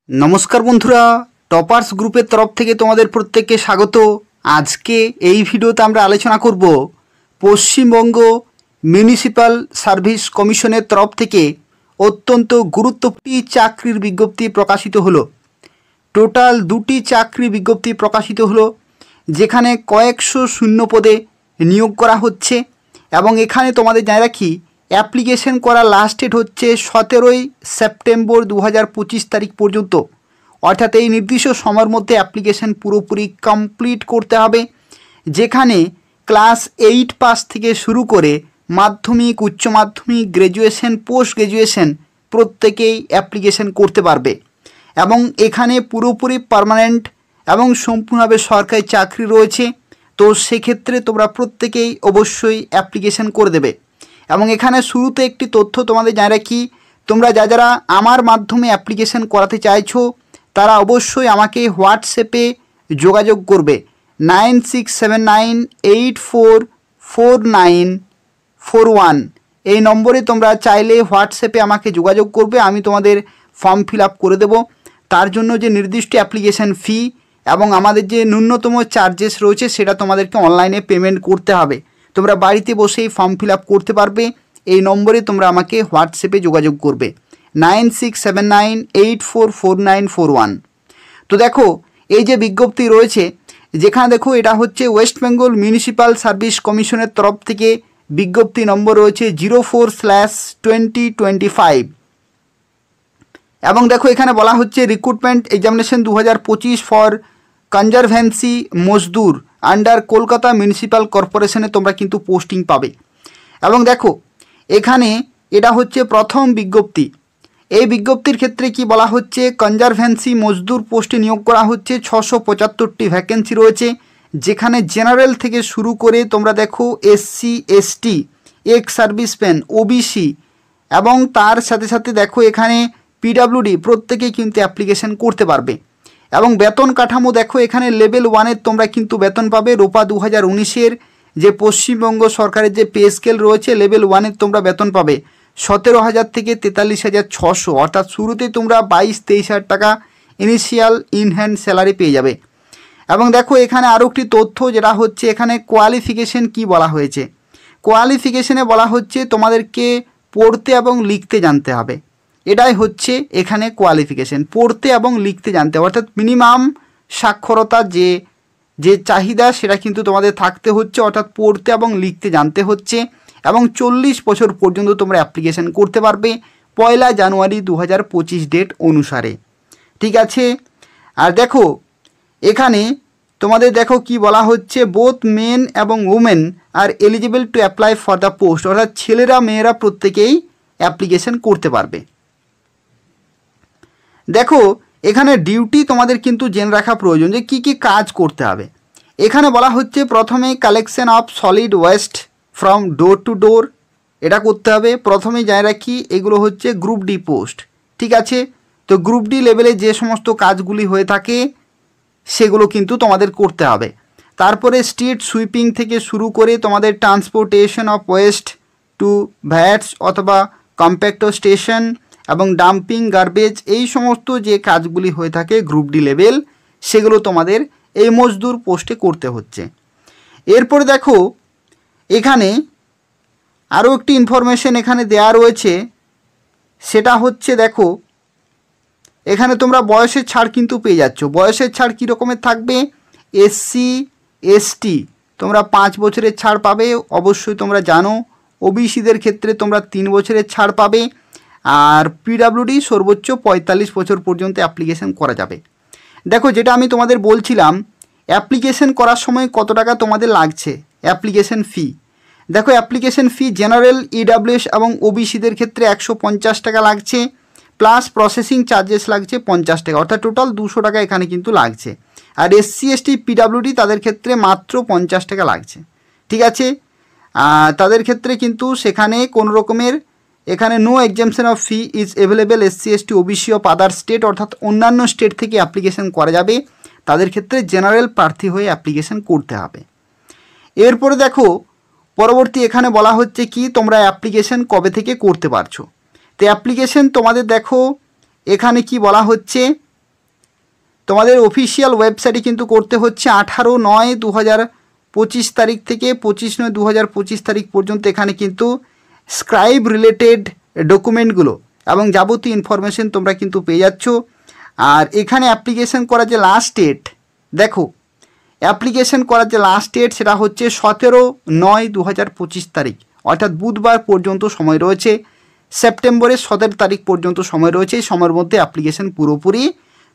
নমস্কার বন্ধুরা, টপার্স গ্রুপের তরফ থেকে তোমাদের প্রত্যেককে স্বাগত। আজকে এই ভিডিওতে আমরা আলোচনা করব পশ্চিমবঙ্গ মিউনিসিপ্যাল সার্ভিস কমিশনের তরফ থেকে অত্যন্ত গুরুত্বপূর্ণ চাকরির বিজ্ঞপ্তি প্রকাশিত হলো। টোটাল 2টি চাকরি বিজ্ঞপ্তি প্রকাশিত হলো, যেখানে কয়েকশো শূন্য পদে নিয়োগ করা হচ্ছে। এবং এখানে তোমাদের জানিয়ে রাখি, অ্যাপ্লিকেশন করার লাস্ট ডেট হচ্ছে 17ই সেপ্টেম্বর 2025 তারিখ পর্যন্ত। অর্থাৎ এই নির্দিষ্ট সময়ের মধ্যে অ্যাপ্লিকেশন পুরোপুরি কমপ্লিট করতে হবে, যেখানে ক্লাস 8 পাস থেকে শুরু করে মাধ্যমিক, উচ্চ মাধ্যমিক, গ্র্যাজুয়েশন, পোস্ট গ্র্যাজুয়েশন প্রত্যেকেই অ্যাপ্লিকেশন করতে পারবে। এবং এখানে পুরোপুরি পার্মানেন্ট এবং সম্পূর্ণভাবে সরকারি চাকরি রয়েছে। তো সেক্ষেত্রে তোমরা প্রত্যেকেই অবশ্যই অ্যাপ্লিকেশন করে দেবে। এবং এখানে শুরুতে একটি তথ্য তোমাদের জানিয়ে রাখি, তোমরা যারা আমার মাধ্যমে অ্যাপ্লিকেশন করাতে চাইছো তারা অবশ্যই আমাকে হোয়াটসঅ্যাপে যোগাযোগ করবে। 9679844941 এই নম্বরে তোমরা চাইলে হোয়াটসঅ্যাপে আমাকে যোগাযোগ করবে, আমি তোমাদের ফর্ম ফিল আপ করে দেব। তার জন্য যে নির্দিষ্ট অ্যাপ্লিকেশন ফি এবং আমাদের যে ন্যূনতম চার্জেস রয়েছে সেটা তোমাদেরকে অনলাইনে পেমেন্ট করতে হবে। তোমরা বাড়িতে বসেই ফর্ম ফিল আপ করতে পারবে। এই নম্বরে তোমরা আমাকে হোয়াটসঅ্যাপে যোগাযোগ করবে 9679844941। তো দেখো, এই যে বিজ্ঞপ্তি রয়েছে, যেখানে দেখো এটা হচ্ছে ওয়েস্ট বেঙ্গল মিউনিসিপ্যাল সার্ভিস কমিশনের তরফ থেকে বিজ্ঞপ্তি নম্বর রয়েছে 04/2025। এবং দেখো এখানে বলা হচ্ছে recruitment examination 2025 for conservancy Mazdoor under Kolkata municipal কর্পোরেশনে তোমরা কিন্তু পোস্টিং পাবে। এবং দেখো এখানে এটা হচ্ছে প্রথম বিজ্ঞপ্তি। এই বিজ্ঞপ্তির ক্ষেত্রে কি বলা হচ্ছে, কনজারভেন্সি মজদুর পোস্টে নিয়োগ করা হচ্ছে। 675টি ভ্যাকেন্সি রয়েছে, যেখানে জেনারেল থেকে শুরু করে তোমরা দেখো SC ST, ex serviceman, OBC এবং তার সাথে সাথে দেখো এখানে PWD প্রত্যেকেই কিন্তু অ্যাপ্লিকেশন করতে পারবে। এবং বেতন কাঠামো দেখো, এখানে লেভেল 1-এর তোমরা কিন্তু বেতন পাবে রোপা 2019-এর যে পশ্চিমবঙ্গ সরকারের যে পে স্কেল রয়েছে, লেভেল 1-এর তোমরা বেতন পাবে 17,000 থেকে 43,600। অর্থাৎ শুরুতেই তোমরা 22-23 হাজার টাকা ইনিশিয়াল ইন হ্যান্ড স্যালারি পেয়ে যাবে। এবং দেখো এখানে আরও একটি তথ্য, যেটা হচ্ছে এখানে কোয়ালিফিকেশন কি বলা হয়েছে। কোয়ালিফিকেশনে বলা হচ্ছে তোমাদেরকে পড়তে এবং লিখতে জানতে হবে। এটাই হচ্ছে এখানে কোয়ালিফিকেশন, পড়তে এবং লিখতে জানতে হবে। অর্থাৎ মিনিমাম সাক্ষরতা যে চাহিদা সেটা কিন্তু তোমাদের থাকতে হচ্ছে, অর্থাৎ পড়তে এবং লিখতে জানতে হচ্ছে। এবং 40 বছর পর্যন্ত তোমরা অ্যাপ্লিকেশন করতে পারবে 1 জানুয়ারি 2025 ডেট অনুসারে। ঠিক আছে। আর দেখো এখানে তোমাদের দেখো কি বলা হচ্ছে, বোথ মেন এবং women are eligible to apply for the post. অর্থাৎ ছেলেরা মেয়েরা প্রত্যেকেই অ্যাপ্লিকেশন করতে পারবে। দেখো এখানে ডিউটি তোমাদের কিন্তু জেনে রাখা প্রয়োজন যে কী কী কাজ করতে হবে। এখানে বলা হচ্ছে প্রথমে collection of solid waste from door to door, এটা করতে হবে। প্রথমেই জানিয়ে রাখি এগুলো হচ্ছে গ্রুপ ডি পোস্ট। ঠিক আছে। তো গ্রুপ ডি লেভেলে যে সমস্ত কাজগুলি হয়ে থাকে সেগুলো কিন্তু তোমাদের করতে হবে। তারপরে স্ট্রিট সুইপিং থেকে শুরু করে তোমাদের transportation of waste to vats অথবা কম্প্যাক্টর স্টেশন এবং ডাম্পিং গার্বেজ, এই সমস্ত যে কাজগুলি হয়ে থাকে গ্রুপ ডি লেভেল, সেগুলো তোমাদের এই মজদুর পোস্টে করতে হচ্ছে। এরপরে দেখো এখানে আরও একটি ইনফরমেশন এখানে দেয়া রয়েছে, সেটা হচ্ছে দেখো এখানে তোমরা বয়সের ছাড় কিন্তু পেয়ে যাচ্ছ। বয়সের ছাড় কী রকমের থাকবে, SC ST তোমরা 5 বছরের ছাড় পাবে, অবশ্যই তোমরা জানো। OBCদের ক্ষেত্রে তোমরা 3 বছরের ছাড় পাবে। আর PWD সর্বোচ্চ 45 বছর পর্যন্ত অ্যাপ্লিকেশন করা যাবে। দেখো যেটা আমি তোমাদের বলছিলাম, অ্যাপ্লিকেশন করার সময় কত টাকা তোমাদের লাগছে অ্যাপ্লিকেশন ফি। দেখো অ্যাপ্লিকেশন ফি জেনারেল, EWS এবং OBCদের ক্ষেত্রে 150 টাকা লাগছে, প্লাস প্রসেসিং চার্জেস লাগছে 50 টাকা, অর্থাৎ টোটাল 200 টাকা এখানে কিন্তু লাগছে। আর SC ST PWD তাদের ক্ষেত্রে মাত্র 50 টাকা লাগছে। ঠিক আছে। তাদের ক্ষেত্রে কিন্তু সেখানে কোনো রকমের এখানে no exemption of fee is available SC ST OBC of other state, অর্থাৎ অন্যান্য স্টেট থেকে অ্যাপ্লিকেশন করা যাবে। তাদের ক্ষেত্রে জেনারেল প্রার্থী হয়ে অ্যাপ্লিকেশন করতে হবে। এরপরে দেখো পরবর্তী এখানে বলা হচ্ছে কি তোমরা অ্যাপ্লিকেশন কবে থেকে করতে পারছো। তো অ্যাপ্লিকেশন তোমাদের দেখো এখানে কি বলা হচ্ছে, তোমাদের অফিসিয়াল ওয়েবসাইটে কিন্তু করতে হচ্ছে 18/9/2025 তারিখ থেকে 25/9/2025 তারিখ পর্যন্ত। এখানে কিন্তু স্ক্রাইব রিলেটেড ডকুমেন্টগুলো এবং যাবতীয় ইনফরমেশন তোমরা কিন্তু পেয়ে যাচ্ছ। আর এখানে অ্যাপ্লিকেশন করার যে লাস্ট ডেট, দেখো অ্যাপ্লিকেশন করার যে লাস্ট ডেট সেটা হচ্ছে 17/9/2025 তারিখ, অর্থাৎ বুধবার পর্যন্ত সময় রয়েছে। সেপ্টেম্বরের 17 তারিখ পর্যন্ত সময় রয়েছে। এই সময়ের মধ্যে অ্যাপ্লিকেশন পুরোপুরি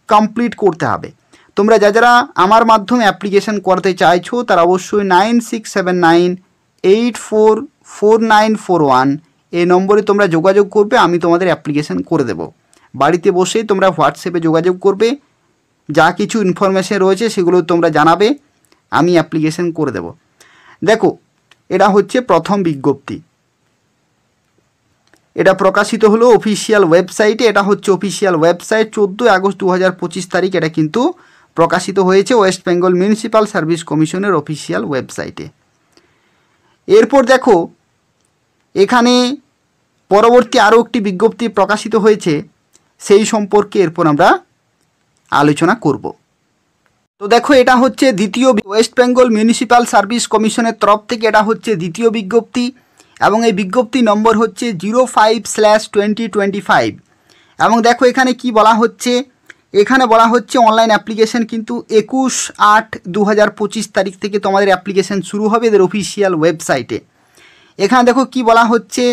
কমপ্লিট করতে হবে। তোমরা যারা আমার মাধ্যমে অ্যাপ্লিকেশন করতে চাইছো তারা অবশ্যই 9679844941 এই নম্বরে তোমরা যোগাযোগ করবে, আমি তোমাদের অ্যাপ্লিকেশন করে দেব। বাড়িতে বসেই তোমরা হোয়াটসঅ্যাপে যোগাযোগ করবে, যা কিছু ইনফরমেশন রয়েছে সেগুলো তোমরা জানাবে, আমি অ্যাপ্লিকেশন করে দেব। দেখো এটা হচ্ছে প্রথম বিজ্ঞপ্তি, এটা প্রকাশিত হলো অফিসিয়াল ওয়েবসাইটে। এটা হচ্ছে অফিসিয়াল ওয়েবসাইট, 14 আগস্ট 2025 তারিখ এটা কিন্তু প্রকাশিত হয়েছে ওয়েস্ট বেঙ্গল মিউনিসিপ্যাল সার্ভিস কমিশনের অফিসিয়াল ওয়েবসাইটে। এরপর দেখো এখানে পরবর্তী আরও একটি বিজ্ঞপ্তি প্রকাশিত হয়েছে, সেই সম্পর্কে এরপর আমরা আলোচনা করব। তো দেখো এটা হচ্ছে দ্বিতীয় ওয়েস্ট বেঙ্গল মিউনিসিপ্যাল সার্ভিস কমিশনের তরফ থেকে এটা হচ্ছে দ্বিতীয় বিজ্ঞপ্তি এবং এই বিজ্ঞপ্তি নম্বর হচ্ছে 05/2025। এবং দেখো এখানে কি বলা হচ্ছে, এখানে বলা হচ্ছে অনলাইন অ্যাপ্লিকেশন কিন্তু 21/8/2025 তারিখ থেকে তোমাদের অ্যাপ্লিকেশন শুরু হবে এদের অফিসিয়াল ওয়েবসাইটে। এখানে দেখো কি বলা হচ্ছে,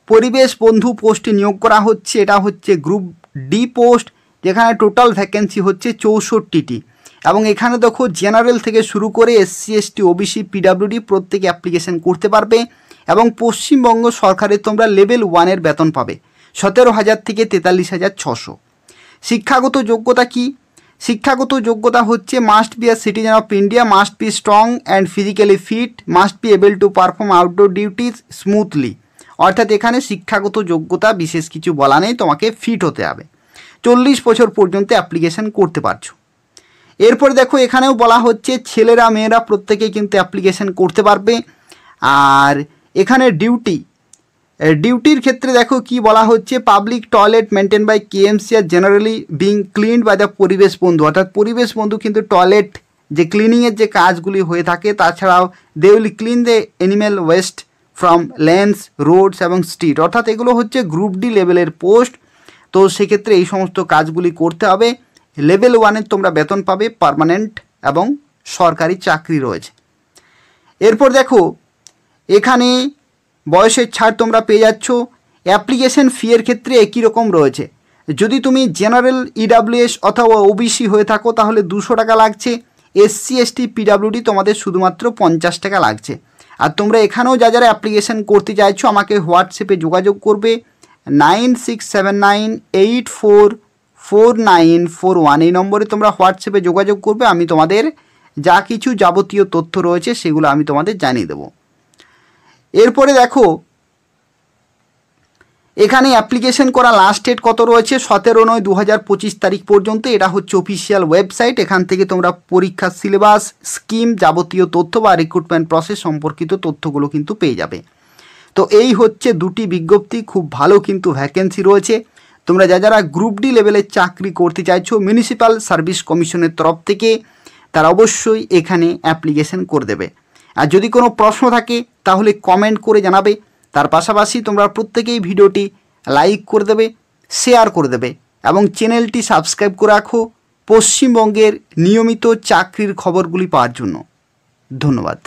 পরিবেশ বন্ধু পোস্টে নিয়োগ করা হচ্ছে। এটা হচ্ছে গ্রুপ ডি পোস্ট, যেখানে টোটাল ভ্যাকেন্সি হচ্ছে 64টি। এবং এখানে দেখো জেনারেল থেকে শুরু করে SC ST OBC PWD প্রত্যেকে অ্যাপ্লিকেশন করতে পারবে। এবং পশ্চিমবঙ্গ সরকারের তোমরা লেভেল 1-এর বেতন পাবে 17,000 থেকে 43,600। শিক্ষাগত যোগ্যতা কি? শিক্ষাগত যোগ্যতা হচ্ছে must be a citizen of India, must be strong and physically fit, must be able to perform outdoor duties smoothly. অর্থাৎ এখানে শিক্ষাগত যোগ্যতা বিশেষ কিছু বলা নেই, তোমাকে ফিট হতে হবে। 40 বছর পর্যন্ত অ্যাপ্লিকেশন করতে পারছো। এরপর দেখো এখানেও বলা হচ্ছে ছেলেরা মেয়েরা প্রত্যেকেই কিন্তু অ্যাপ্লিকেশন করতে পারবে। আর এখানে ডিউটির ক্ষেত্রে দেখো কি বলা হচ্ছে, public toilet maintain by KMC আর generally being cleaned by the পরিবেশ বন্ধু। অর্থাৎ পরিবেশ বন্ধু কিন্তু টয়লেট যে ক্লিনিংয়ের যে কাজগুলি হয়ে থাকে, তাছাড়াও they will clean the animal waste from lanes roads এবং স্ট্রিট। অর্থাৎ এগুলো হচ্ছে গ্রুপ ডি লেভেলের পোস্ট। তো সেক্ষেত্রে এই সমস্ত কাজগুলি করতে হবে। লেভেল 1-এর তোমরা বেতন পাবে, পার্মানেন্ট এবং সরকারি চাকরি রয়েছে। এরপর দেখো এখানে বয়সের ছাড় তোমরা পেয়ে যাচ্ছ। অ্যাপ্লিকেশন ফি এর ক্ষেত্রে একই রকম রয়েছে। যদি তুমি জেনারেল EWS অথবা OBC হয়ে থাকো তাহলে 200 টাকা লাগছে। SC ST PWD তোমাদের শুধুমাত্র 50 টাকা লাগছে। আর তোমরা এখানেও যারা অ্যাপ্লিকেশন করতে চাইছো আমাকে হোয়াটসঅ্যাপে যোগাযোগ করবে 9679844941 এই নম্বরে তোমরা হোয়াটসঅ্যাপে যোগাযোগ করবে। আমি তোমাদের যা কিছু যাবতীয় তথ্য রয়েছে সেগুলো আমি তোমাদের জানিয়ে দেবো। এরপরে দেখো এখানে অ্যাপ্লিকেশন করা লাস্ট ডেট কত রয়েছে, 17/9/2025 তারিখ পর্যন্ত। এটা হচ্ছে অফিসিয়াল ওয়েবসাইট। এখান থেকে তোমরা পরীক্ষার সিলেবাস, স্কিম, যাবতীয় তথ্য বা রিক্রুটমেন্ট প্রসেস সম্পর্কিত তথ্যগুলো কিন্তু পেয়ে যাবে। তো এই হচ্ছে দুটি বিজ্ঞপ্তি, খুব ভালো কিন্তু ভ্যাকেন্সি রয়েছে। তোমরা যারা গ্রুপ ডি লেভেলের চাকরি করতে চাইছো মিউনিসিপ্যাল সার্ভিস কমিশনের তরফ থেকে, তারা অবশ্যই এখানে অ্যাপ্লিকেশন করে দেবে। আর যদি কোনো প্রশ্ন থাকে তাহলে কমেন্ট করে জানাবে। তার পাশাপাশি তোমরা প্রত্যেকেই ভিডিওটি লাইক করে দেবে, শেয়ার করে দেবে এবং চ্যানেলটি সাবস্ক্রাইব করে রাখো পশ্চিমবঙ্গের নিয়মিত চাকরির খবরগুলি পাওয়ার জন্য। ধন্যবাদ।